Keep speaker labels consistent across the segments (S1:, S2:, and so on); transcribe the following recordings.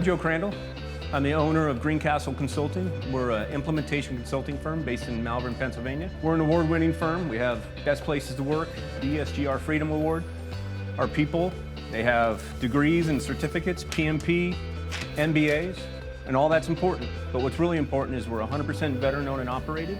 S1: I'm Joe Crandall. I'm the owner of Greencastle Consulting. We're an implementation consulting firm based in Malvern, Pennsylvania. We're an award-winning firm. We have Best Places to Work, the ESGR Freedom Award. Our people, they have degrees and certificates, PMP, MBAs, and all that's important. But what's really important is we're 100% veteran-owned and operated.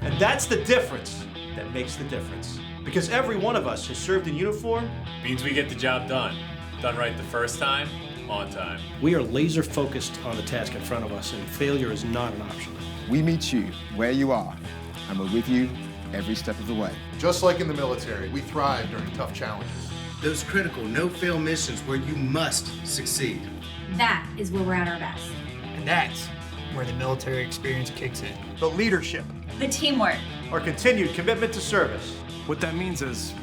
S2: And that's the difference that makes the difference. Because every one of us has served in uniform.
S3: Means we get the job done. Done right the first time, on time.
S2: We are laser focused on the task in front of us, and failure is not an option.
S4: We meet you where you are, and we're with you every step of the way.
S5: Just like in the military, we thrive during tough challenges.
S6: Those critical no-fail missions where you must succeed.
S7: That is where we're at our best.
S8: And that's where the military experience kicks in.
S2: The leadership.
S7: The teamwork.
S2: Our continued commitment to service.
S9: What that means is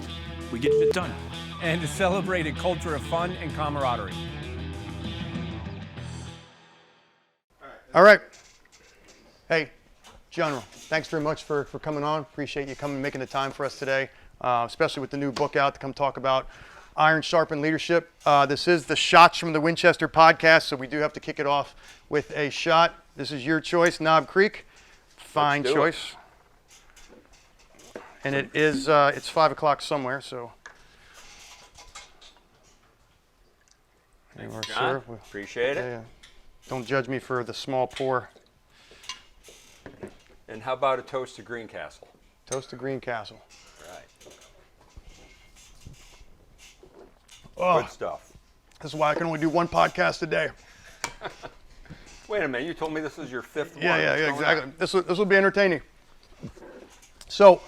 S9: we get it done.
S1: And to celebrate a culture of fun and camaraderie.
S10: All right. Hey, General, thanks very much for coming on. Appreciate you coming and making the time for us today, especially with the new book out to come talk about Iron Sharpened Leadership. This is the Shots from the Winchester podcast, so we do have to kick it off with a shot. This is your choice, Knob Creek. Fine choice. And it is, it's 5 o'clock somewhere, so.
S11: Thanks, John. Appreciate it.
S10: Yeah. Don't judge me for the small pour.
S11: And how about a toast to Greencastle?
S10: Toast to Greencastle.
S11: Right.
S10: Oh,
S11: good stuff.
S10: This is why I can only do one podcast a day.
S11: Wait a minute, you told me this is your fifth one.
S10: Yeah, exactly. This will be entertaining. So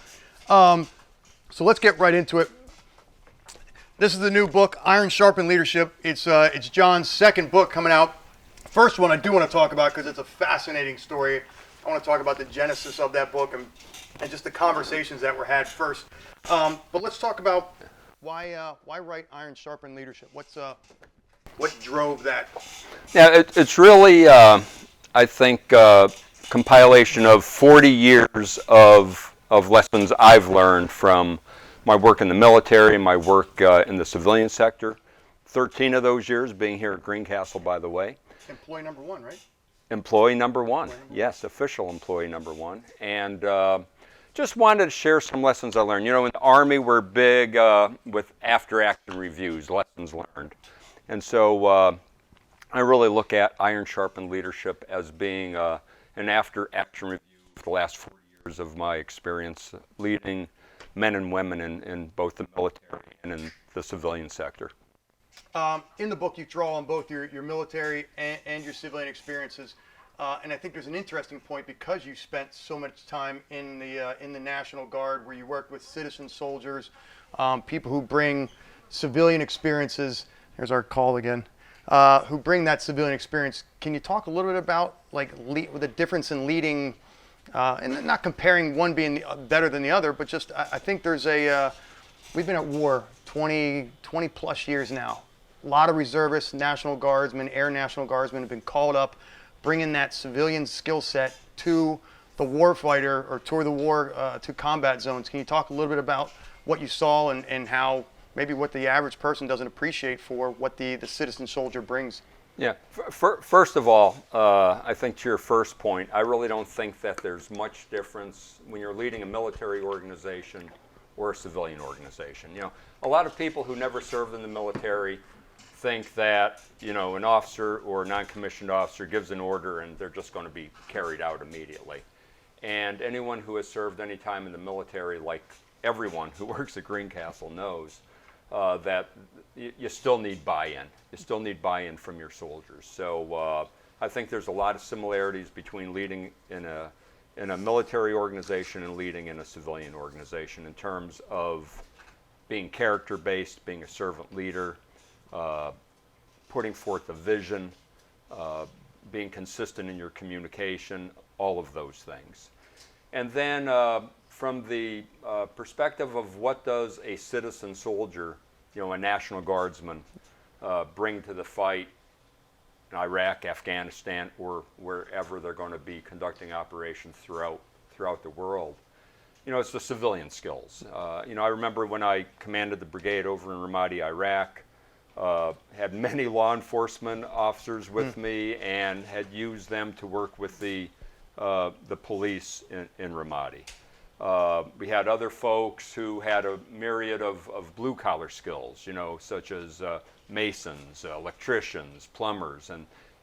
S10: let's get right into it. This is the new book, Iron Sharpened Leadership. It's John's second book coming out. First one I do want to talk about because it's a fascinating story. I want to talk about the genesis of that book and just the conversations that were had first. But let's talk about why write Iron Sharpened Leadership? What drove that?
S11: Yeah, it's really, I think, compilation of 40 years of lessons I've learned from my work in the military, my work in the civilian sector. 13 of those years being here at Greencastle, by the way.
S10: Employee number one, right?
S11: Employee number one. Yes, official employee number one. And just wanted to share some lessons I learned. You know, in the Army, we're big with after-action reviews, lessons learned. And so I really look at Iron Sharpened Leadership as being an after-action review for the last 4 years of my experience leading men and women in both the military and in the civilian sector.
S10: In the book, you draw on both your military and your civilian experiences, and I think there's an interesting point because you spent so much time in the National Guard, where you worked with citizen soldiers, people who bring civilian experiences. Here's our call again. Who bring that civilian experience. Can you talk a little bit about the difference in leading, and not comparing one being better than the other, but just I think there's we've been at war 20 plus years now. A lot of reservists, National Guardsmen, Air National Guardsmen have been called up, bringing that civilian skill set to the warfighter or to the war, to combat zones. Can you talk a little bit about what you saw and how maybe what the average person doesn't appreciate for what the citizen soldier brings?
S11: Yeah, first of all, I think to your first point, I really don't think that there's much difference when you're leading a military organization or a civilian organization. You know, a lot of people who never served in the military think that, you know, an officer or a non-commissioned officer gives an order and they're just going to be carried out immediately. And anyone who has served any time in the military, like everyone who works at Greencastle knows, that you still need buy-in. You still need buy-in from your soldiers. So I think there's a lot of similarities between leading in a military organization and leading in a civilian organization in terms of being character-based, being a servant leader, putting forth a vision, being consistent in your communication, all of those things. And then from the perspective of what does a citizen soldier, you know, a National Guardsman, bring to the fight in Iraq, Afghanistan, or wherever they're going to be conducting operations throughout the world. You know, it's the civilian skills. You know, I remember when I commanded the brigade over in Ramadi, Iraq, had many law enforcement officers with me, and had used them to work with the police in Ramadi. We had other folks who had a myriad of blue-collar skills, such as masons, electricians, plumbers,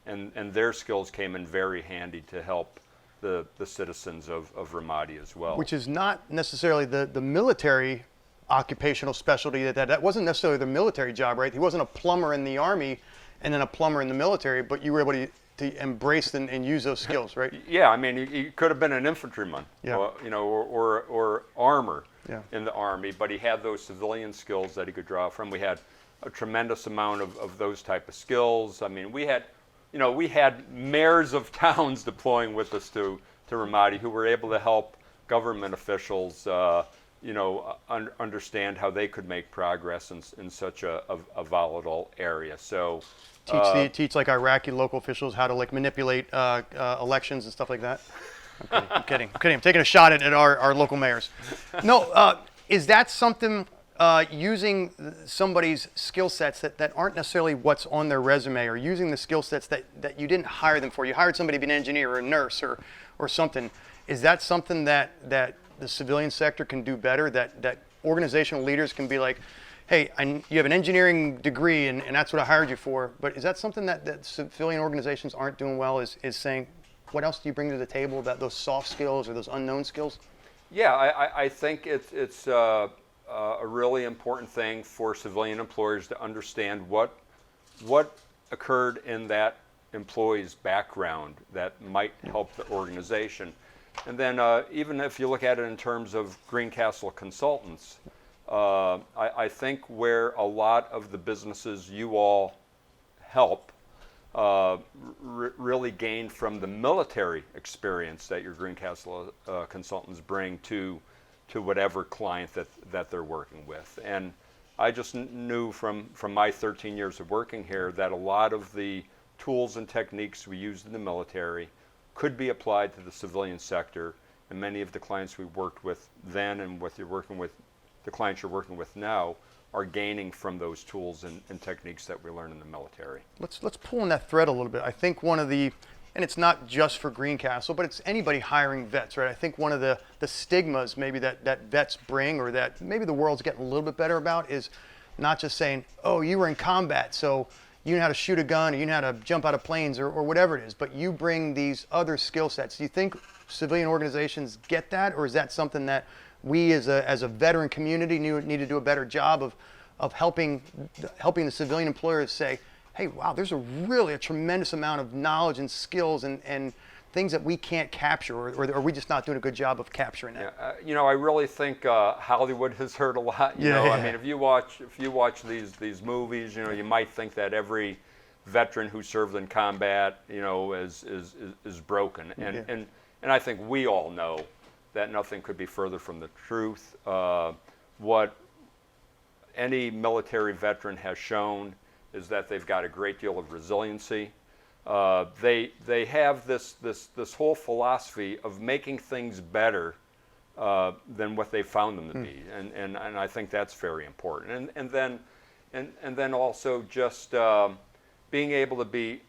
S11: and their skills came in very handy to help the citizens of Ramadi as well.
S10: Which is not necessarily the military occupational specialty. That wasn't necessarily the military job, right? He wasn't a plumber in the Army and then a plumber in the military, but you were able to embrace and use those skills, right?
S11: Yeah, I mean, he could have been an infantryman, or armor in the Army, but he had those civilian skills that he could draw from. We had a tremendous amount of those type of skills. I mean, we had mayors of towns deploying with us to Ramadi who were able to help government officials, understand how they could make progress in such a volatile area. So
S10: teach like Iraqi local officials how to manipulate elections and stuff like that. I'm kidding. I'm taking a shot at our local mayors. No, is that something? Using somebody's skill sets that aren't necessarily what's on their resume, or using the skill sets that you didn't hire them for. You hired somebody to be an engineer or a nurse or something. Is that something that the civilian sector can do better, that organizational leaders can be like, hey, you have an engineering degree and that's what I hired you for, but is that something that civilian organizations aren't doing well, is saying, what else do you bring to the table, those soft skills or those unknown skills?
S11: Yeah, I think it's a really important thing for civilian employers to understand what occurred in that employee's background that might help the organization. And then even if you look at it in terms of Greencastle consultants, I think where a lot of the businesses you all help really gain from the military experience that your Greencastle consultants bring to whatever client that they're working with. And I just knew from my 13 years of working here that a lot of the tools and techniques we used in the military could be applied to the civilian sector, and many of the clients we worked with then and the clients you're working with now are gaining from those tools and techniques that we learned in the military.
S10: Let's pull on that thread a little bit. I think one of the, and it's not just for Greencastle, but it's anybody hiring vets, right? I think one of the stigmas maybe that vets bring, or that maybe the world's getting a little bit better about, is not just saying, oh, you were in combat, so you know how to shoot a gun, or you know how to jump out of planes, or whatever it is, but you bring these other skill sets. Do you think civilian organizations get that, or is that something that we as a veteran community need to do a better job of helping the civilian employers say, hey, wow, there's a tremendous amount of knowledge and skills and things that we can't capture, or are we just not doing a good job of capturing that?
S11: Yeah, I really think Hollywood has heard a lot. I mean, if you watch these movies, you might think that every veteran who served in combat, is broken, and I think we all know that nothing could be further from the truth. What any military veteran has shown is that they've got a great deal of resiliency. They have this whole philosophy of making things better than what they found them to be, and I think that's very important. And then also just being able to be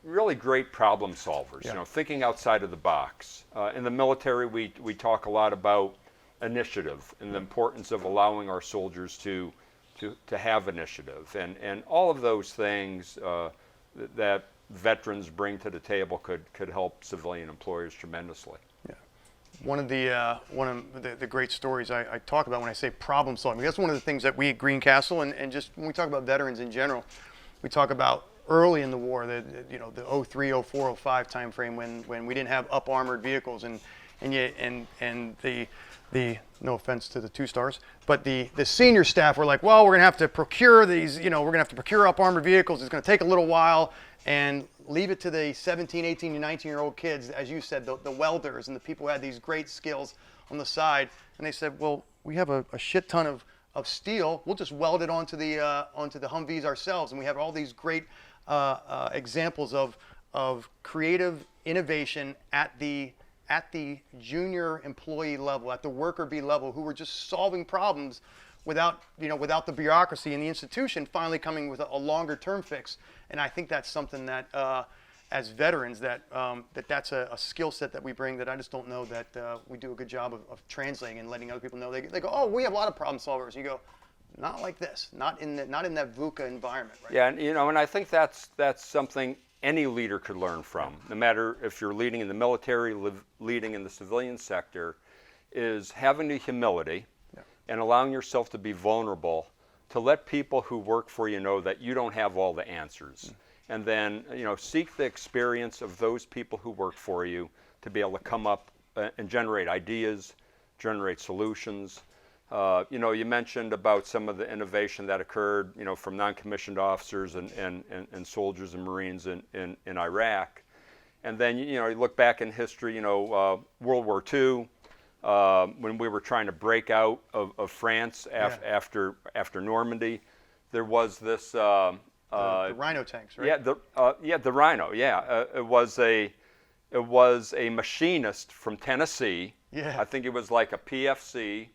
S11: really great problem solvers. Thinking outside of the box. In the military, we talk a lot about initiative and the importance of allowing our soldiers to have initiative, and all of those things that veterans bring to the table could help civilian employers tremendously.
S10: Yeah, one of the great stories I talk about when I say problem solving. That's one of the things that we at Greencastle and just when we talk about veterans in general, we talk about early in the war, the 03, 04, 05 time frame when we didn't have up armored vehicles and the no offense to the 2 stars, but the senior staff were like, well, we're going to have to procure these, we're going to have to procure up armored vehicles. It's going to take a little while, and leave it to the 17, 18, and 19-year-old kids, as you said, the welders and the people who had these great skills on the side. And they said, well, we have a shit ton of steel. We'll just weld it onto the Humvees ourselves. And we have all these great examples of creative innovation at the junior employee level, at the worker bee level, who were just solving problems without the bureaucracy and the institution finally coming with a longer term fix. And I think that's something that as veterans that's a skill set that we bring that I just don't know that we do a good job of translating and letting other people know. They go, oh, we have a lot of problem solvers. You go, not like this, not in that VUCA environment, right?
S11: Yeah, and I think that's something any leader could learn from, no matter if you're leading in the military, leading in the civilian sector, is having the humility and allowing yourself to be vulnerable, to let people who work for you know that you don't have all the answers. And then, seek the experience of those people who work for you to be able to come up and generate ideas, generate solutions. You mentioned about some of the innovation that occurred, from non-commissioned officers and soldiers and Marines in Iraq. And then, you look back in history, World War II, when we were trying to break out of France after Normandy, there was this...
S10: the Rhino tanks, right?
S11: The Rhino, it was a machinist from Tennessee.
S10: Yeah.
S11: I think it was like a PFC.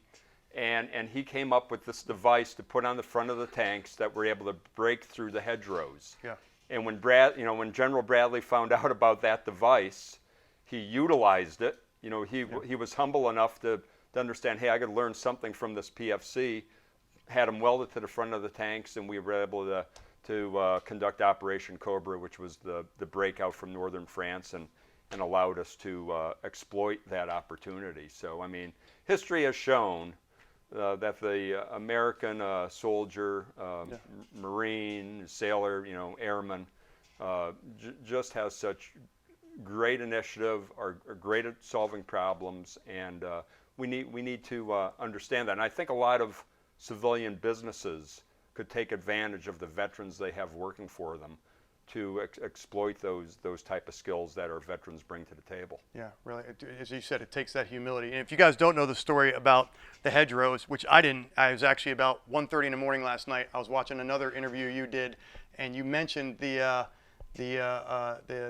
S11: And he came up with this device to put on the front of the tanks that were able to break through the hedgerows.
S10: Yeah.
S11: And when General Bradley found out about that device, he utilized it. He was humble enough to understand, hey, I got to learn something from this PFC. Had him welded to the front of the tanks, and we were able to conduct Operation Cobra, which was the breakout from northern France, and allowed us to exploit that opportunity. So, history has shown that the American soldier, Marine, sailor, airman, just has such great initiative, are great at solving problems, and we need to understand that. And I think a lot of civilian businesses could take advantage of the veterans they have working for them to exploit those type of skills that our veterans bring to the table.
S10: Yeah, really. As you said, it takes that humility. And if you guys don't know the story about the hedgerows, which I didn't, I was actually about 1:30 in the morning last night. I was watching another interview you did, and you mentioned the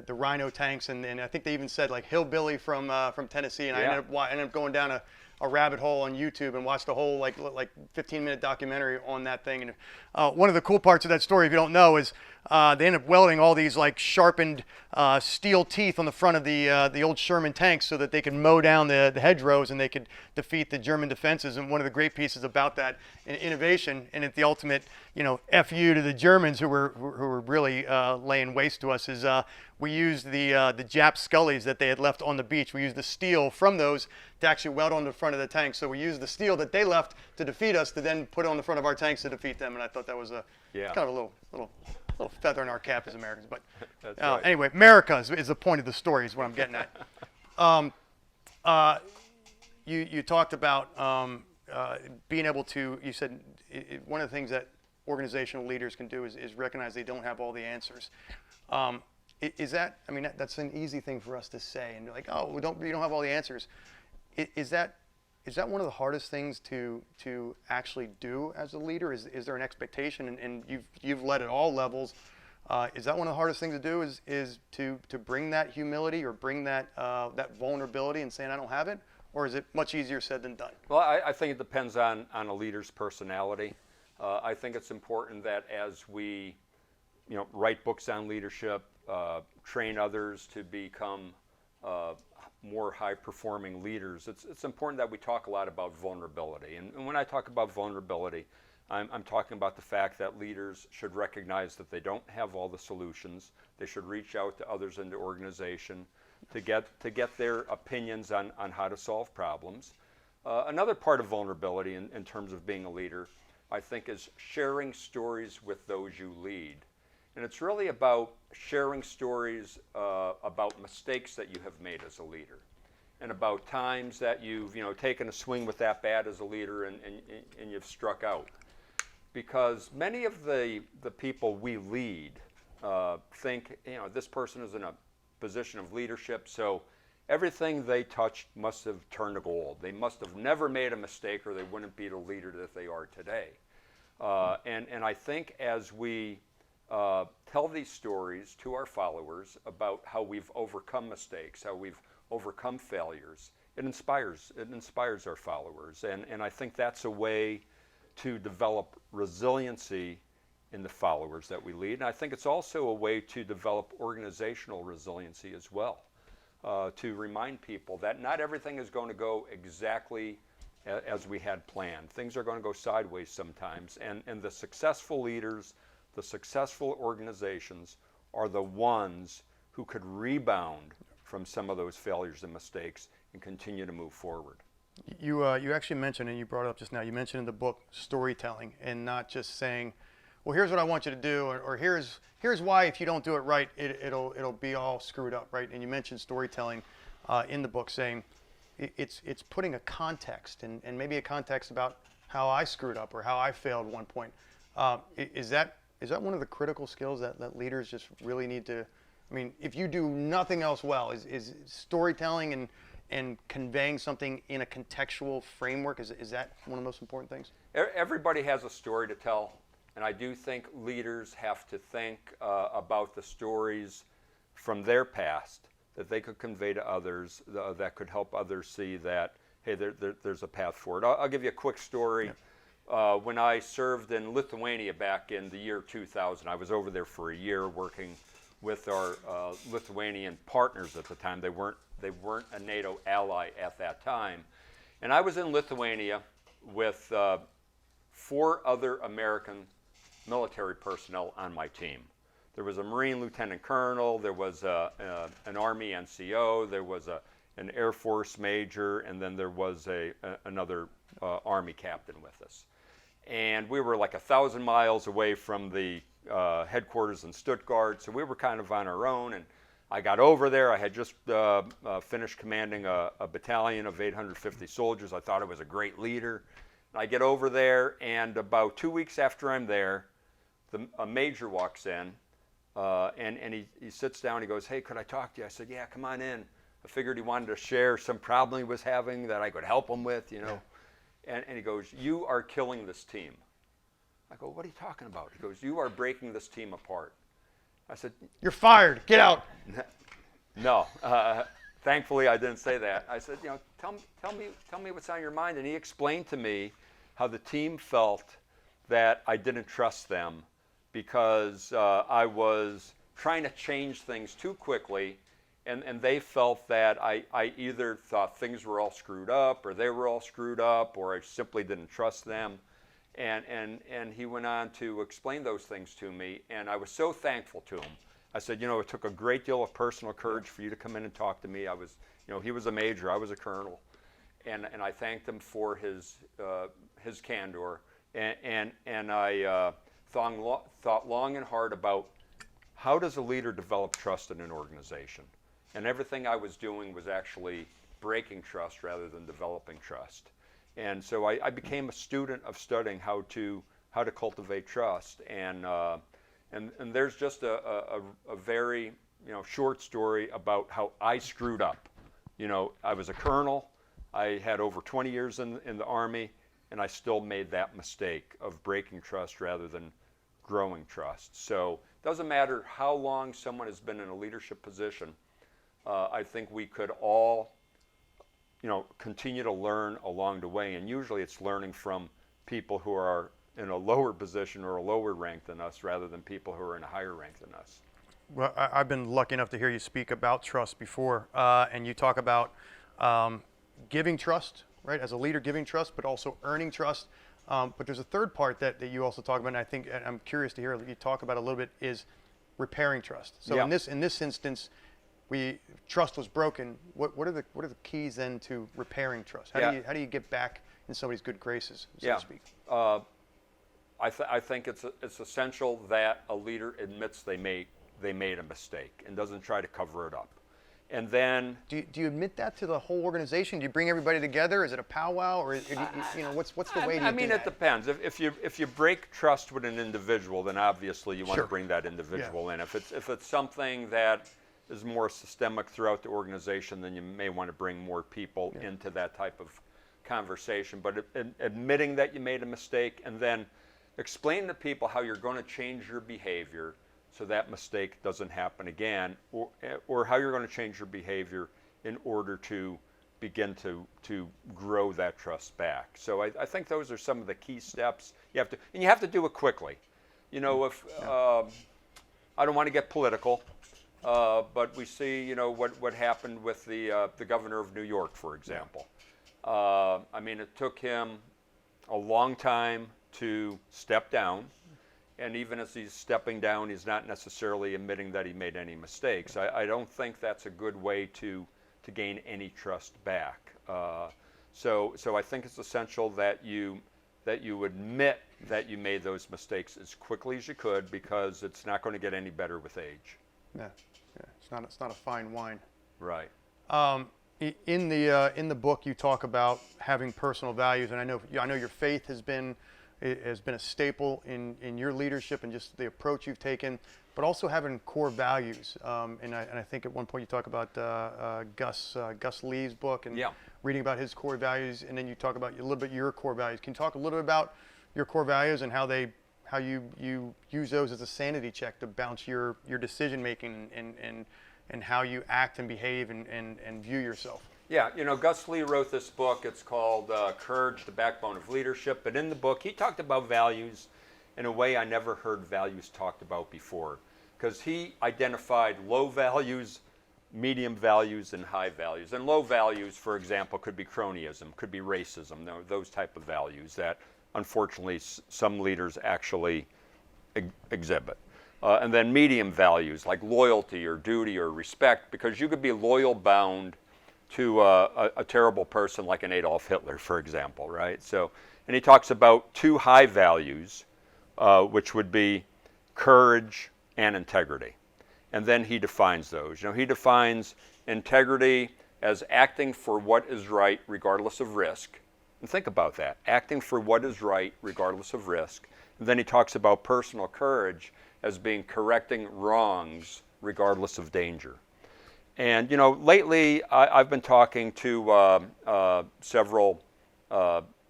S10: Rhino tanks, and I think they even said like hillbilly from Tennessee, and I ended up going down a rabbit hole on YouTube and watched a whole like 15-minute documentary on that thing. And one of the cool parts of that story, if you don't know, is they end up welding all these like sharpened steel teeth on the front of the old Sherman tanks so that they could mow down the hedgerows and they could defeat the German defenses. And one of the great pieces about that innovation, and at the ultimate, FU to the Germans who were really laying waste to us, is we used the Jap scullies that they had left on the beach. We used the steel from those to actually weld on the front of the tank. So we used the steel that they left to defeat us to then put on the front of our tanks to defeat them. And I thought that was kind of a little feather in our cap as Americans. But
S11: right.
S10: Anyway, America is the point of the story, is what I'm getting at. You talked about being able to, you said one of the things that organizational leaders can do is recognize they don't have all the answers. Is that, that's an easy thing for us to say, and like, oh, you don't have all the answers. Is that one of the hardest things to actually do as a leader? Is there an expectation, and you've led at all levels? Is that one of the hardest things to do? Is to bring that humility or bring that vulnerability and saying I don't have it, or is it much easier said than done?
S11: Well, I think it depends on a leader's personality. I think it's important that as we, write books on leadership, train others to become more high-performing leaders, it's important that we talk a lot about vulnerability. And when I talk about vulnerability, I'm talking about the fact that leaders should recognize that they don't have all the solutions. They should reach out to others in the organization to get their opinions on how to solve problems. Another part of vulnerability in terms of being a leader, I think, is sharing stories with those you lead. And it's really about sharing stories about mistakes that you have made as a leader, and about times that you've taken a swing with that bat as a leader and you've struck out. Because many of the people we lead think, this person is in a position of leadership, so everything they touched must have turned to gold. They must have never made a mistake, or they wouldn't be the leader that they are today. And I think as we tell these stories to our followers about how we've overcome mistakes, how we've overcome failures, it inspires our followers. And I think that's a way to develop resiliency in the followers that we lead. And I think it's also a way to develop organizational resiliency as well, to remind people that not everything is going to go exactly as we had planned. Things are going to go sideways sometimes. And the successful leaders, the successful organizations are the ones who could rebound from some of those failures and mistakes and continue to move forward.
S10: You actually mentioned, and you brought it up just now, you mentioned in the book storytelling, and not just saying, well, here's what I want you to do, or here's why if you don't do it right, it'll be all screwed up, right? And you mentioned storytelling in the book, saying it's putting a context, and maybe a context about how I screwed up or how I failed at one point. Is that one of the critical skills that leaders just really need to? I mean, if you do nothing else well, is storytelling and conveying something in a contextual framework, is that one of the most important things?
S11: Everybody has a story to tell, and I do think leaders have to think about the stories from their past that they could convey to others, that could help others see that, hey, there's a path forward. I'll give you a quick story. Yeah. When I served in Lithuania back in the year 2000, I was over there for a year working with our Lithuanian partners at the time. They weren't a NATO ally at that time. And I was in Lithuania with 4 other American military personnel on my team. There was a Marine Lieutenant Colonel, there was an Army NCO, there was an Air Force Major, and then there was another Army captain with us. And we were like 1,000 miles away from the headquarters in Stuttgart, so we were kind of on our own. And I got over there. I had just finished commanding a battalion of 850 soldiers. I thought I was a great leader. And I get over there, and about 2 weeks after I'm there, a major walks in, and he sits down. He goes, "Hey, could I talk to you?" I said, "Yeah, come on in." I figured he wanted to share some problem he was having that I could help him with, you know. Yeah. And he goes, "You are killing this team." I go, "What are you talking about?" He goes, "You are breaking this team apart." I said,
S10: "You're fired. Get out."
S11: No, thankfully I didn't say that. I said, tell me what's on your mind. And he explained to me how the team felt that I didn't trust them because I was trying to change things too quickly, and they felt that I either thought things were all screwed up, or they were all screwed up, or I simply didn't trust them. And he went on to explain those things to me, and I was so thankful to him. I said, it took a great deal of personal courage for you to come in and talk to me. I was, he was a major, I was a colonel, and I thanked him for his candor, and I thought long and hard about how does a leader develop trust in an organization, and everything I was doing was actually breaking trust rather than developing trust. And so I became a student of studying how to cultivate trust, and there's just a very short story about how I screwed up. I was a colonel. I had over 20 years in the Army, and I still made that mistake of breaking trust rather than growing trust. So it doesn't matter how long someone has been in a leadership position. I think we could all continue to learn along the way, and usually it's learning from people who are in a lower position or a lower rank than us rather than people who are in a higher rank than us.
S10: Well, I've been lucky enough to hear you speak about trust before, and you talk about giving trust, right? As a leader, giving trust, but also earning trust. But there's a third part that you also talk about, and I think I'm curious to hear you talk about a little bit, is repairing trust. So in this instance, trust was broken. What are the keys then to repairing trust? How do you get back in somebody's good graces, so to speak?
S11: I think it's essential that a leader admits they made a mistake and doesn't try to cover it up. And then
S10: do you admit that to the whole organization? Do you bring everybody together? Is it a powwow, or what's the way?
S11: I mean, it depends. If you break trust with an individual, then obviously you want to bring that individual in. If it's something that is more systemic throughout the organization, then you may want to bring more people into that type of conversation. But admitting that you made a mistake, and then explain to people how you're going to change your behavior so that mistake doesn't happen again, or how you're going to change your behavior in order to begin to grow that trust back. So I think those are some of the key steps you have to do it quickly. You know, if I don't want to get political, but we see, what happened with the governor of New York, for example. I mean, it took him a long time to step down, and even as he's stepping down, he's not necessarily admitting that he made any mistakes. I don't think that's a good way to gain any trust back. So I think it's essential that you admit that you made those mistakes as quickly as you could, because it's not going to get any better with age.
S10: Yeah. It's not a fine wine.
S11: Right.
S10: In the book, you talk about having personal values, and I know your faith has been a staple in your leadership and just the approach you've taken, but also having core values. And I think at one point you talk about Gus Lee's book and reading about his core values, and then you talk about a little bit your core values. Can you talk a little bit about your core values and how you use those as a sanity check to bounce your decision making and how you act and behave and view yourself?
S11: Yeah, Gus Lee wrote this book. It's called Courage, the Backbone of Leadership. But in the book, he talked about values in a way I never heard values talked about before, because he identified low values, medium values, and high values. And low values, for example, could be cronyism, could be racism, those type of values that unfortunately some leaders actually exhibit. And then medium values like loyalty or duty or respect, because you could be loyal bound to a terrible person like an Adolf Hitler, for example, right? So, and he talks about two high values, which would be courage and integrity. And then he defines those. He defines integrity as acting for what is right regardless of risk. And think about that, acting for what is right regardless of risk. And then he talks about personal courage as being correcting wrongs regardless of danger. And lately I've been talking to several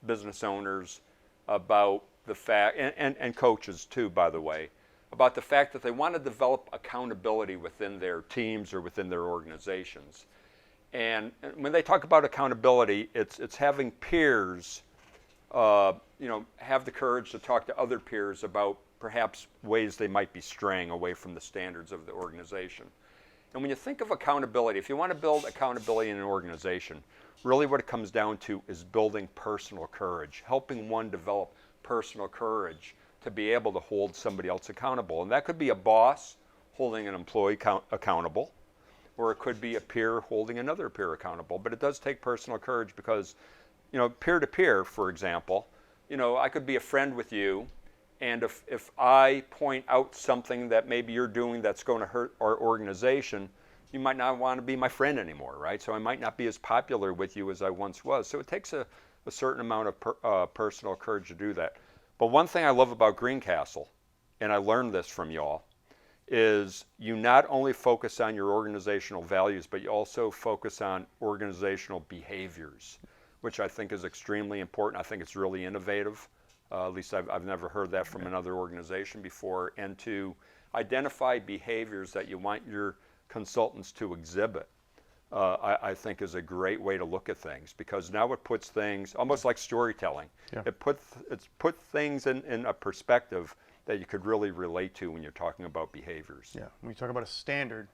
S11: business owners about the fact, and coaches too, by the way, about the fact that they want to develop accountability within their teams or within their organizations. And when they talk about accountability, it's having peers, have the courage to talk to other peers about perhaps ways they might be straying away from the standards of the organization. And when you think of accountability, if you want to build accountability in an organization, really what it comes down to is building personal courage, helping one develop personal courage to be able to hold somebody else accountable. And that could be a boss holding an employee accountable, or it could be a peer holding another peer accountable. But it does take personal courage because, peer to peer, for example, I could be a friend with you, and if I point out something that maybe you're doing that's going to hurt our organization, you might not want to be my friend anymore, right? So I might not be as popular with you as I once was. So it takes a certain amount of personal courage to do that. But one thing I love about Greencastle, and I learned this from y'all, is you not only focus on your organizational values, but you also focus on organizational behaviors, which I think is extremely important. I think it's really innovative. At least I've never heard that from another organization before. And to identify behaviors that you want your consultants to exhibit, I think is a great way to look at things, because now it puts things almost like storytelling. Yeah. It's put things in a perspective that you could really relate to when you're talking about behaviors.
S10: Yeah, when you talk about a standard,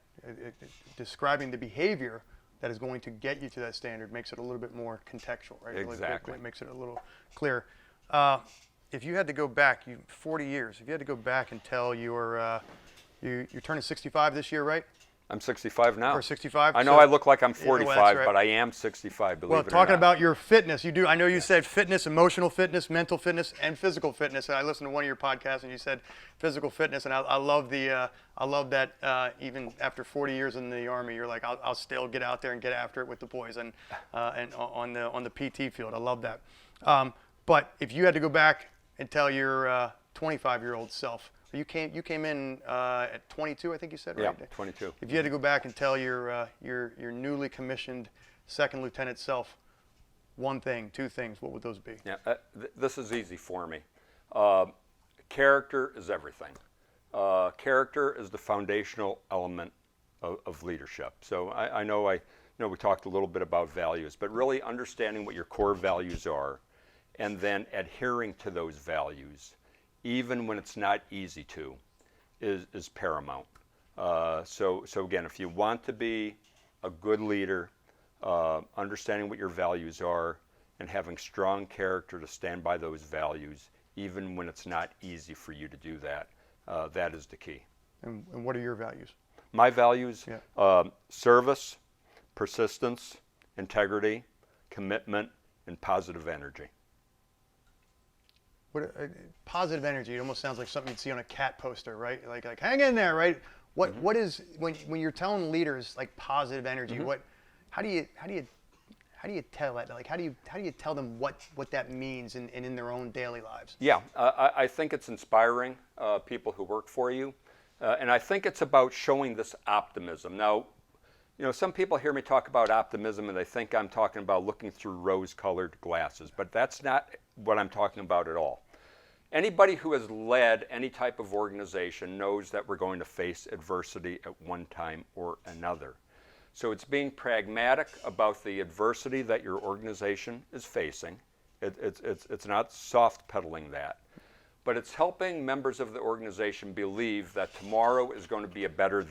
S10: describing the behavior that is going to get you to that standard makes it a little bit more contextual, right?
S11: Exactly.
S10: It makes it a little clearer. If you had to go back, 40 years, if you had to go back and tell you're turning 65 this year, right?
S11: I'm 65 now.
S10: Or 65?
S11: I know I look like I'm 45,
S10: right.
S11: But I am 65, believe it or not.
S10: Well, talking about your fitness, you do. I know you said fitness, emotional fitness, mental fitness, and physical fitness. And I listened to one of your podcasts, and you said physical fitness, and I love that. Even after 40 years in the Army, you're like, I'll still get out there and get after it with the boys, and on the PT field. I love that. But if you had to go back and tell your 25-year-old self. You came in at 22, I think you said, right?
S11: Yeah, 22.
S10: If you had to go back and tell your newly commissioned second lieutenant self one thing, two things, what would those be?
S11: Yeah, this is easy for me. Character is everything. Character is the foundational element of leadership. So I know we talked a little bit about values, but really understanding what your core values are and then adhering to those values, even when it's not easy to, is paramount. So again, if you want to be a good leader, understanding what your values are and having strong character to stand by those values, even when it's not easy for you to do that, that is the key.
S10: And what are your values?
S11: My values,
S10: Yeah.
S11: Service, persistence, integrity, commitment, and positive energy.
S10: What positive energy? It almost sounds like something you'd see on a cat poster, right? Like hang in there, right? What is when you're telling leaders like positive energy? How do you tell that? Like how do you tell them what that means in their own daily lives?
S11: Yeah, I think it's inspiring people who work for you, and I think it's about showing this optimism. Now, some people hear me talk about optimism and they think I'm talking about looking through rose-colored glasses, but that's not what I'm talking about at all. Anybody who has led any type of organization knows that we're going to face adversity at one time or another. So it's being pragmatic about the adversity that your organization is facing. It's not soft pedaling that, but it's helping members of the organization believe that tomorrow is going to be a better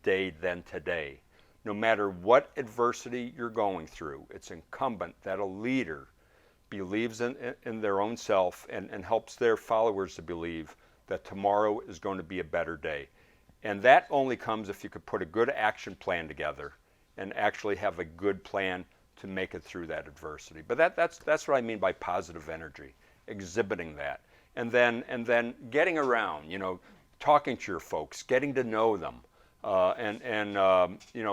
S11: day than today. No matter what adversity you're going through, it's incumbent that a leader believes in their own self and helps their followers to believe that tomorrow is going to be a better day. And that only comes if you could put a good action plan together and actually have a good plan to make it through that adversity. But that's what I mean by positive energy, exhibiting that. And then getting around, talking to your folks, getting to know them, and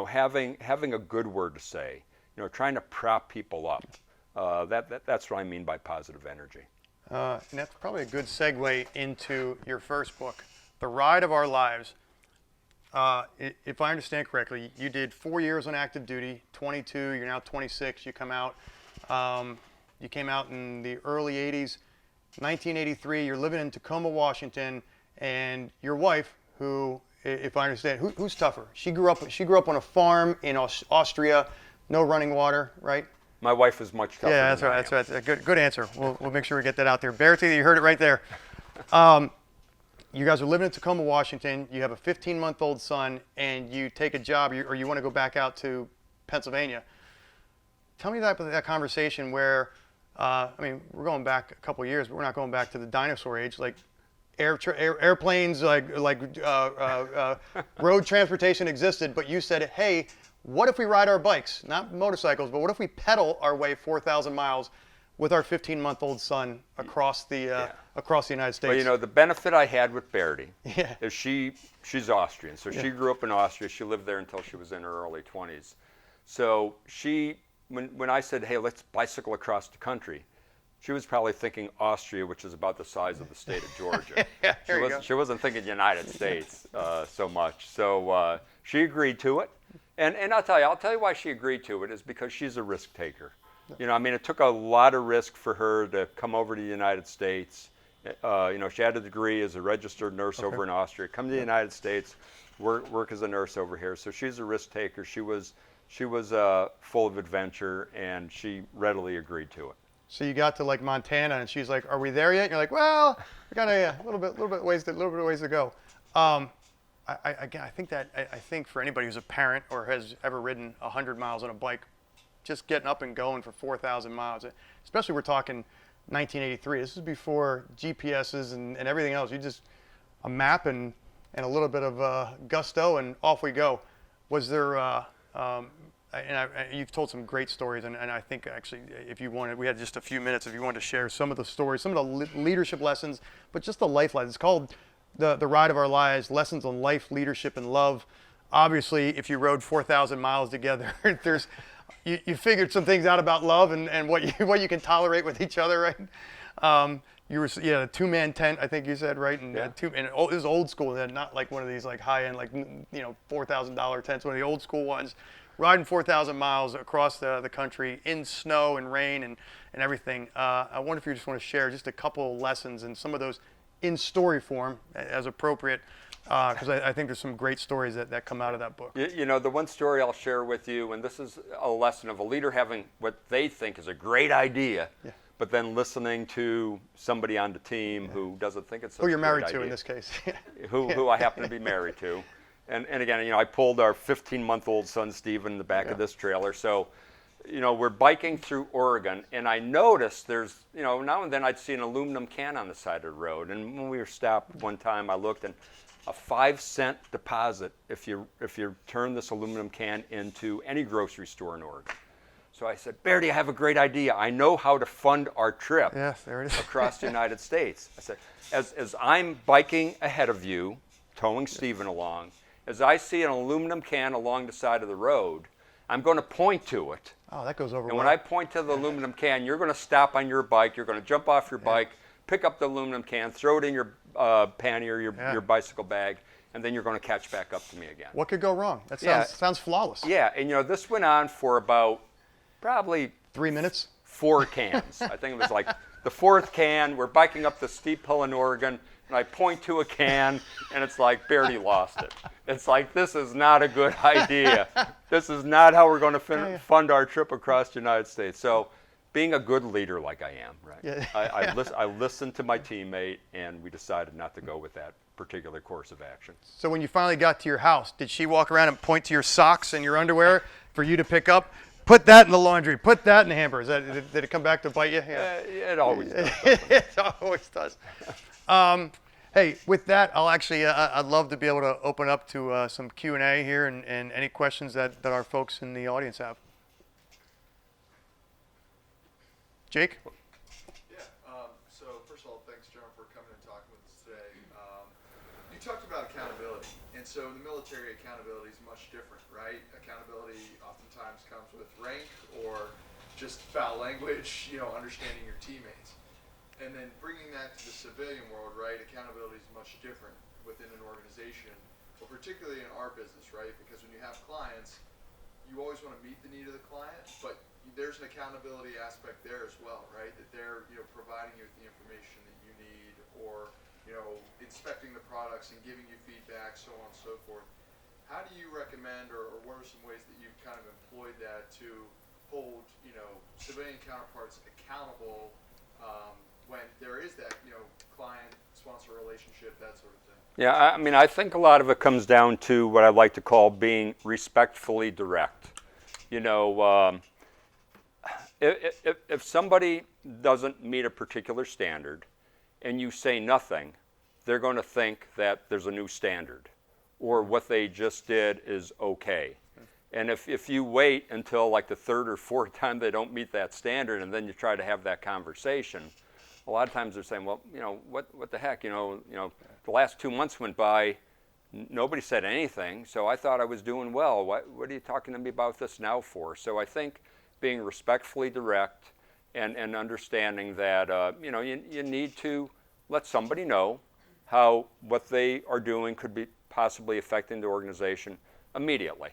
S11: having a good word to say, trying to prop people up. That's what I mean by positive energy.
S10: And that's probably a good segue into your first book, The Ride of Our Lives. If I understand correctly, you did 4 years on active duty, 22, you're now 26, you come out. You came out in the early 80s. 1983, you're living in Tacoma, Washington, and your wife, who, if I understand, who's tougher? She grew up on a farm in Austria, no running water, right?
S11: My wife is much tougher.
S10: Yeah, that's right. Good answer. We'll make sure we get that out there. Bertie, you heard it right there. You guys are living in Tacoma, Washington. You have a 15-month-old son, and you take a job, or you want to go back out to Pennsylvania. Tell me that conversation where, we're going back a couple of years, but we're not going back to the dinosaur age. Like airplanes, road transportation existed, but you said, hey, what if we ride our bikes, not motorcycles, but what if we pedal our way 4,000 miles with our 15-month-old son across the United States?
S11: Well, the benefit I had with Bertie
S10: Yeah.
S11: is she's Austrian, so she grew up in Austria. She lived there until she was in her early 20s. So when I said, hey, let's bicycle across the country, she was probably thinking Austria, which is about the size of the state of Georgia.
S10: Yeah,
S11: she wasn't thinking United States so much. So she agreed to it. And I'll tell you why she agreed to it is because she's a risk taker. It took a lot of risk for her to come over to the United States. She had a degree as a registered nurse over in Austria, come to the United States, work as a nurse over here. So she's a risk taker. She was full of adventure, and she readily agreed to it.
S10: So you got to like Montana, and she's like, "Are we there yet?" And you're like, "Well, we got a little bit of ways to go." I think for anybody who's a parent or has ever ridden 100 miles on a bike, just getting up and going for 4,000 miles, especially we're talking 1983. This is before GPSs and everything else. You just a map and a little bit of gusto, and off we go. Was there? You've told some great stories, and I think actually, if you wanted, we had just a few minutes. If you wanted to share some of the stories, some of the leadership lessons, but just the life lessons. It's called the Ride of Our Lives: Lessons on Life, Leadership, and Love. Obviously, if you rode 4,000 miles together, you figured some things out about love and what you can tolerate with each other, right? You were a two-man tent, I think you said, right? And it was old school, not like one of these like high-end $4,000 tents, one of the old school ones. Riding 4,000 miles across the country in snow and rain and everything. I wonder if you just want to share just a couple of lessons and some of those in story form as appropriate Because I think there's some great stories that come out of that book.
S11: You know, the one story I'll share with you, and this is a lesson of a leader having what they think is a great idea, but then listening to somebody on the team who doesn't think it's a
S10: Who you're
S11: great
S10: married to
S11: idea.
S10: in this case.
S11: who I happen to be married to. And again, you know, I pulled our 15-month-old son, Steven, in the back of this trailer. So, you know, we're biking through Oregon, and I noticed there's, you know, now and then I'd see an aluminum can on the side of the road. And when we were stopped one time, I looked, and a 5-cent deposit if you turn this aluminum can into any grocery store in Oregon. So I said, Bertie, I have a great idea. I know how to fund our trip
S10: There it is.
S11: across the United States. I said, as I'm biking ahead of you, towing Steven along, as I see an aluminum can along the side of the road, I'm going to point to it.
S10: Oh, that goes over
S11: And
S10: well.
S11: when I point to the aluminum can, you're going to stop on your bike, you're going to jump off your bike, pick up the aluminum can, throw it in your panty or your bicycle bag, and then you're going to catch back up to me again.
S10: What could go wrong? That sounds flawless.
S11: Yeah, and you know, this went on for about probably
S10: 3 minutes?
S11: 4 cans. I think it was like the 4th can, we're biking up the steep hill in Oregon, and I point to a can, and it's like, Bertie lost it. It's like, this is not a good idea. This is not how we're going to fund our trip across the United States. So being a good leader like I am, right? I listened to my teammate, and we decided not to go with that particular course of action.
S10: So when you finally got to your house, did she walk around and point to your socks and your underwear for you to pick up? Put that in the laundry. Put that in the hamper. Did it come back to bite you? Yeah.
S11: It always does.
S10: It always does. Hey, with that, I'd love to be able to open up to some Q&A here and any questions that our folks in the audience have. Jake?
S5: Yeah. So first of all, thanks, General, for coming and talking with us today. You talked about accountability, and so in the military, accountability is much different, right? Accountability oftentimes comes with rank or just foul language, you know, understanding your teammates. And then bringing that to the civilian world, right? Accountability is much different within an organization, but particularly in our business, right? Because when you have clients, you always want to meet the need of the client, but there's an accountability aspect there as well, right? That they're, you know, providing you with the information that you need, or, you know, inspecting the products and giving you feedback, so on and so forth. How do you recommend, or what are some ways that you've kind of employed that to hold, you know, civilian counterparts accountable when there is that, you know, client-sponsor relationship, that sort of thing?
S11: Yeah, I mean, I think a lot of it comes down to what I like to call being respectfully direct. You know, if somebody doesn't meet a particular standard and you say nothing, they're going to think that there's a new standard or what they just did is okay. And if you wait until like the 3rd or 4th time they don't meet that standard and then you try to have that conversation, a lot of times they're saying, well, you know, what the heck, you know, the last 2 months went by, nobody said anything, so I thought I was doing well. What are you talking to me about this now for? So I think being respectfully direct and understanding that, you know, you need to let somebody know how what they are doing could be possibly affecting the organization immediately,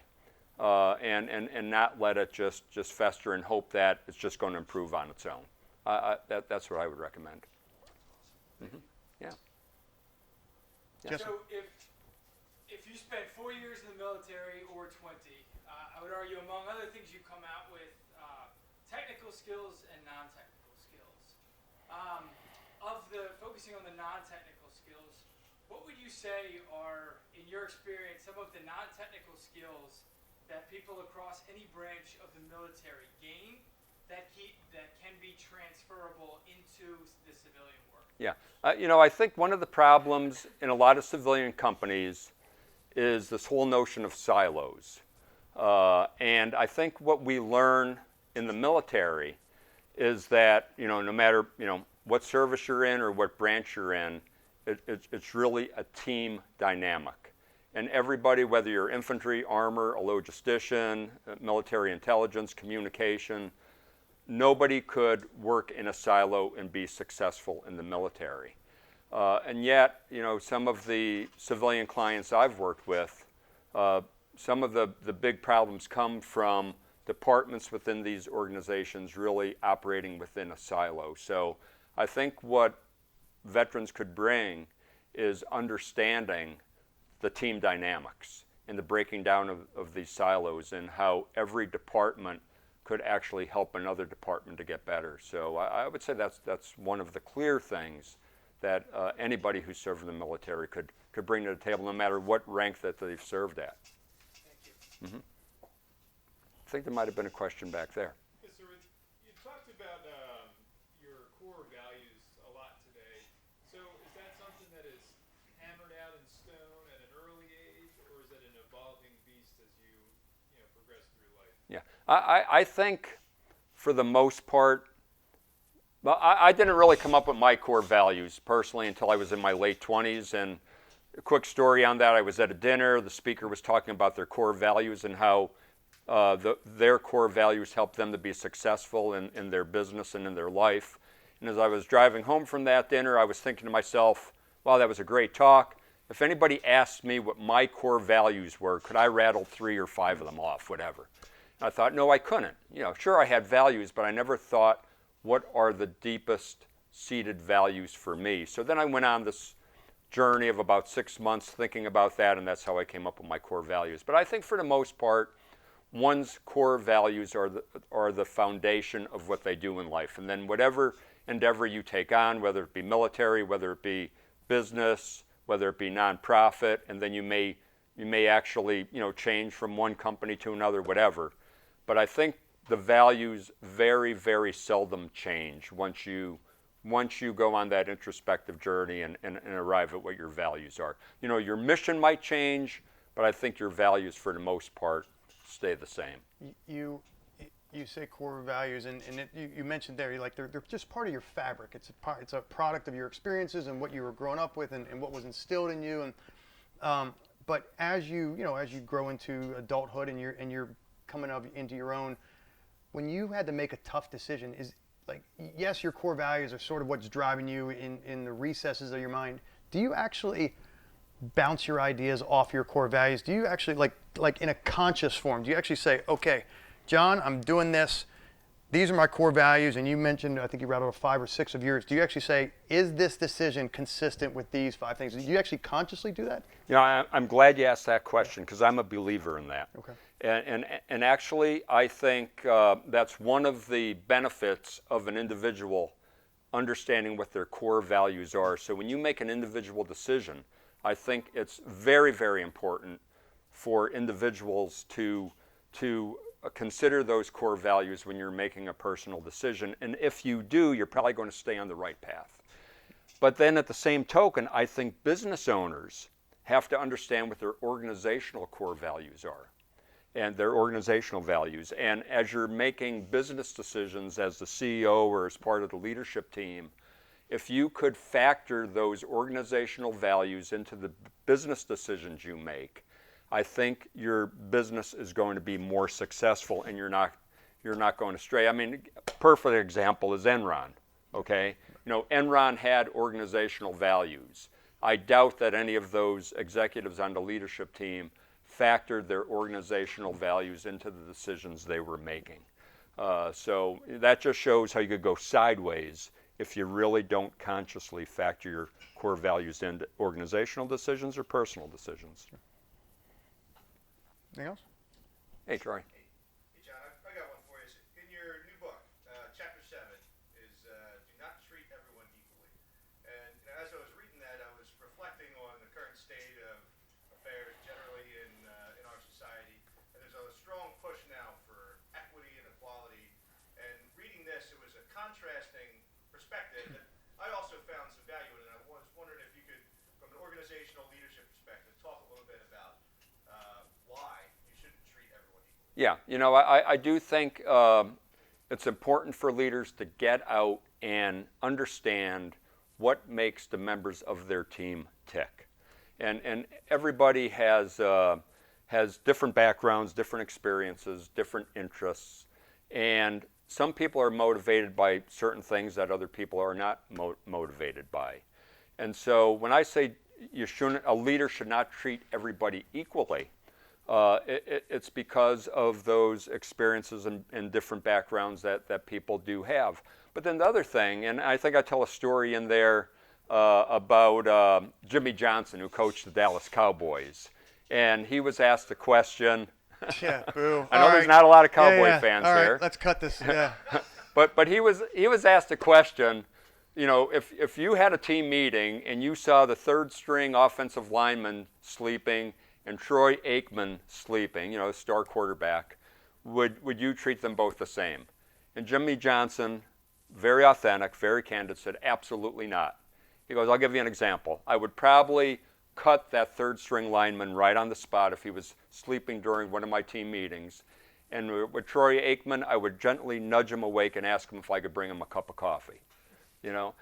S11: and not let it just fester and hope that it's just going to improve on its own. That's what I would recommend. Mm-hmm. Yeah.
S8: So if you spent 4 years in the military or 20, I would argue among other things you come out with technical skills and non-technical skills. Focusing on the non-technical skills, what would you say are, in your experience, some of the non-technical skills that people across any branch of the military gain that can be transferable into the civilian work?
S11: Yeah, you know, I think one of the problems in a lot of civilian companies is this whole notion of silos. And I think what we learn in the military is that, you know, no matter, you know, what service you're in or what branch you're in, it's really a team dynamic. And everybody, whether you're infantry, armor, a logistician, military intelligence, communication, nobody could work in a silo and be successful in the military. And yet, you know, some of the civilian clients I've worked with, some of the big problems come from departments within these organizations really operating within a silo. So I think what veterans could bring is understanding the team dynamics and the breaking down of these silos and how every department could actually help another department to get better. So I would say that's one of the clear things that anybody who served in the military could bring to the table, no matter what rank that they've served at.
S8: Thank you.
S11: Mm-hmm. I think there might have been a question back there.
S12: Yes, sir. You talked about your core values a lot today. So is that something that is hammered out in stone at an early age, or is it an evolving beast as you progress through life?
S11: Yeah, I think for the most part, well, I didn't really come up with my core values personally until I was in my late 20s. And a quick story on that, I was at a dinner, the speaker was talking about their core values and how their core values help them to be successful in their business and in their life. And as I was driving home from that dinner, I was thinking to myself, wow, that was a great talk. If anybody asked me what my core values were, could I rattle 3 or 5 of them off, whatever? And I thought, no, I couldn't. Sure, I had values, but I never thought, what are the deepest seated values for me? So then I went on this journey of about 6 months thinking about that, and that's how I came up with my core values. But I think for the most part, one's core values are the foundation of what they do in life. And then whatever endeavor you take on, whether it be military, whether it be business, whether it be nonprofit, and then you may actually change from one company to another, whatever. But I think the values very, very seldom change once you go on that introspective journey and arrive at what your values are. Your mission might change, but I think your values for the most part stay the same.
S10: You say core values, and you mentioned there, they're just part of your fabric. It's a product of your experiences and what you were growing up with and what was instilled in you. And but as you grow into adulthood and you're coming up into your own, when you had to make a tough decision, yes, your core values are sort of what's driving you in the recesses of your mind. Do you actually bounce your ideas off your core values? Do you actually, like in a conscious form, do you actually say, okay, John, I'm doing this. These are my core values, and you mentioned, I think you rattled 5 or 6 of yours. Do you actually say, is this decision consistent with these 5 things? Do you actually consciously do that?
S11: I'm glad you asked that question because I'm a believer in that.
S10: Okay.
S11: And actually, I think that's one of the benefits of an individual understanding what their core values are. So when you make an individual decision, I think it's very, very important for individuals to consider those core values when you're making a personal decision. And if you do, you're probably going to stay on the right path. But then at the same token, I think business owners have to understand what their organizational core values are and their organizational values. And as you're making business decisions as the CEO or as part of the leadership team, if you could factor those organizational values into the business decisions you make, I think your business is going to be more successful and you're not going astray. I mean, a perfect example is Enron, okay? Enron had organizational values. I doubt that any of those executives on the leadership team factored their organizational values into the decisions they were making. So that just shows how you could go sideways if you really don't consciously factor your core values into organizational decisions or personal decisions.
S10: Anything else?
S11: Hey, Troy.
S6: Hey, John, I got one for you. In your new book, Chapter 7 is Do Not Treat Everyone Equally. And as I was reading that, I was reflecting on the current state of affairs generally in our society. And there's a strong push now for equity and equality. And reading this, it was a contrasting perspective that I also found some value in. And I was wondering if you could, from an organizational leadership perspective, talk a little bit about why you shouldn't treat everyone equally.
S11: Yeah, I do think it's important for leaders to get out and understand what makes the members of their team tick. And everybody has different backgrounds, different experiences, different interests. And some people are motivated by certain things that other people are not motivated by. And so when I say a leader should not treat everybody equally, it's because of those experiences and different backgrounds that people do have. But then the other thing, and I think I tell a story in there about Jimmy Johnson, who coached the Dallas Cowboys. And he was asked a question.
S10: Yeah, boo.
S11: I know there's not a lot of Cowboy fans there.
S10: All right, let's cut this. Yeah.
S11: But he was asked a question. You know, if you had a team meeting and you saw the third string offensive lineman sleeping and Troy Aikman sleeping, you know, star quarterback, would you treat them both the same? And Jimmy Johnson, very authentic, very candid, said absolutely not. He goes, I'll give you an example. I would probably cut that third string lineman right on the spot if he was sleeping during one of my team meetings. And with Troy Aikman, I would gently nudge him awake and ask him if I could bring him a cup of coffee. You know,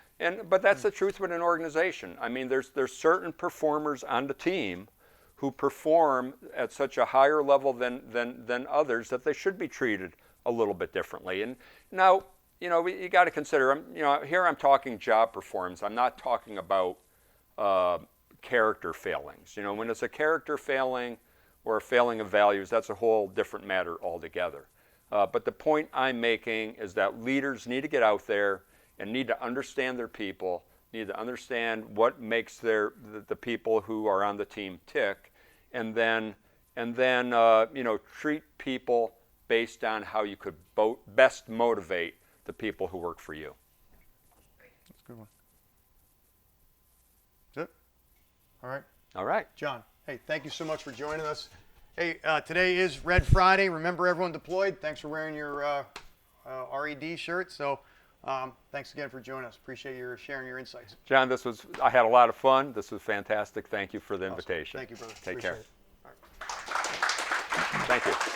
S11: but that's the truth with an organization. I mean, there's certain performers on the team who perform at such a higher level than others that they should be treated a little bit differently. And now, you know, you got to consider, you know, here I'm talking job performance. I'm not talking about character failings. You know, when it's a character failing or a failing of values, that's a whole different matter altogether. But the point I'm making is that leaders need to get out there and need to understand their people, need to understand what makes the people who are on the team tick, and then you know, treat people based on how you could best motivate the people who work for you.
S10: That's a good one. Good. All right.
S11: All right.
S10: John, hey, thank you so much for joining us. Hey, today is Red Friday. Remember, everyone deployed. Thanks for wearing your RED shirt. So. Thanks again for joining us. Appreciate your sharing your insights.
S11: John, I had a lot of fun. This was fantastic. Thank you for the
S10: Awesome.
S11: invitation.
S10: Thank you, brother.
S11: Take
S10: Appreciate
S11: care.
S10: it. All right.
S11: Thank you.